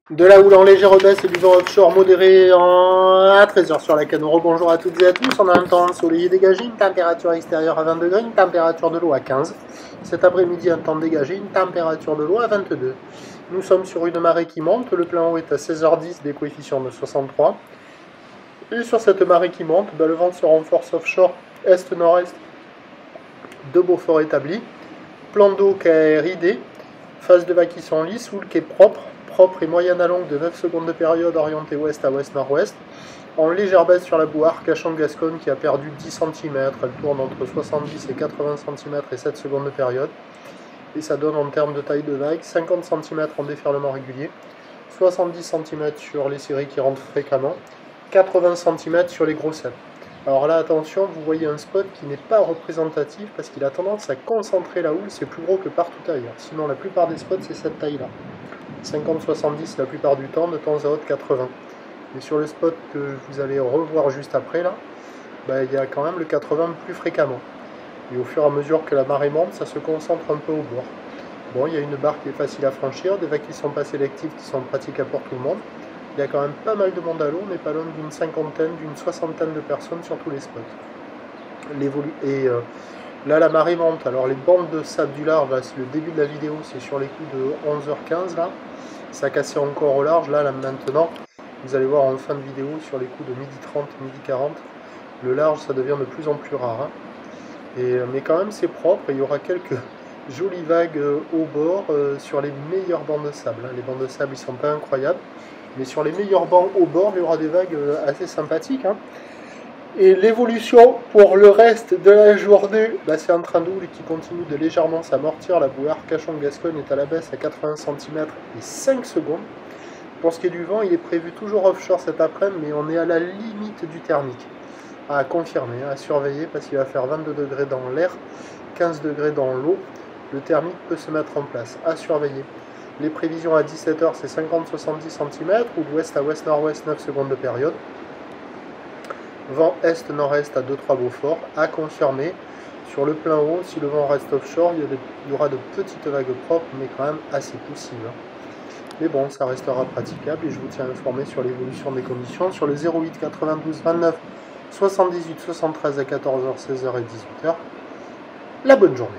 De la houle en légère baisse et du vent offshore modéré à 13h sur la Canoro. Bonjour à toutes et à tous. On a un temps ensoleillé dégagé, une température extérieure à 20 degrés, une température de l'eau à 15. Cet après-midi, un temps dégagé, une température de l'eau à 22. Nous sommes sur une marée qui monte. Le plein haut est à 16h10, des coefficients de 63. Et sur cette marée qui monte, le vent se renforce offshore est-nord-est de Beaufort établi. Plan d'eau qui est ridé. Phase de vagues qui sont lisses, houle qui est propre et moyenne à longue de 9 secondes de période orientée ouest à ouest-nord-ouest. En légère baisse sur la boue Arcachon-Gascogne qui a perdu 10 cm. Elle tourne entre 70 et 80 cm et 7 secondes de période. Et ça donne en termes de taille de vague 50 cm en déferlement régulier, 70 cm sur les séries qui rentrent fréquemment, 80 cm sur les gros cèpes. Alors là, attention, vous voyez un spot qui n'est pas représentatif parce qu'il a tendance à concentrer la houle, c'est plus gros que partout ailleurs. Sinon, la plupart des spots, c'est cette taille-là. 50-70 la plupart du temps, de temps à autre 80. Et sur le spot que vous allez revoir juste après, là, il y a quand même le 80 plus fréquemment. Et au fur et à mesure que la marée monte, ça se concentre un peu au bord. Bon, il y a une barre qui est facile à franchir, des vagues qui ne sont pas sélectives, qui sont praticables pour tout le monde. Il y a quand même pas mal de monde à l'eau, on n'est pas loin d'une cinquantaine, d'une soixantaine de personnes sur tous les spots. Là, la marée monte. Alors, les bandes de sable du large, là, c'est le début de la vidéo, c'est sur les coups de 11h15, là. Ça a cassé encore au large, là, maintenant. Vous allez voir en fin de vidéo, sur les coups de 12h30, 12h40, le large, ça devient de plus en plus rare. Mais quand même, c'est propre, et il y aura quelques jolies vagues au bord sur les meilleurs bancs de sable. Les bancs de sable, ils sont pas incroyables. Mais sur les meilleurs bancs au bord, il y aura des vagues assez sympathiques. Et l'évolution pour le reste de la journée, c'est un train d'houle qui continue de légèrement s'amortir. La boue Arcachon-Gascogne est à la baisse à 80 cm et 5 secondes. Pour ce qui est du vent, il est prévu toujours offshore cet après-midi, mais on est à la limite du thermique. À confirmer, à surveiller, parce qu'il va faire 22 degrés dans l'air, 15 degrés dans l'eau. Le thermique peut se mettre en place, à surveiller. Les prévisions à 17h, c'est 50-70 cm, ou d'ouest à ouest-nord-ouest, 9 secondes de période. Vent est-nord-est à 2-3 Beaufort, à confirmer. Sur le plein haut, si le vent reste offshore, il y aura de petites vagues propres, mais quand même assez poussives. Mais bon, ça restera praticable et je vous tiens informé sur l'évolution des conditions. Sur le 08 92 29 78 73 à 14h, 16h et 18h. La bonne journée.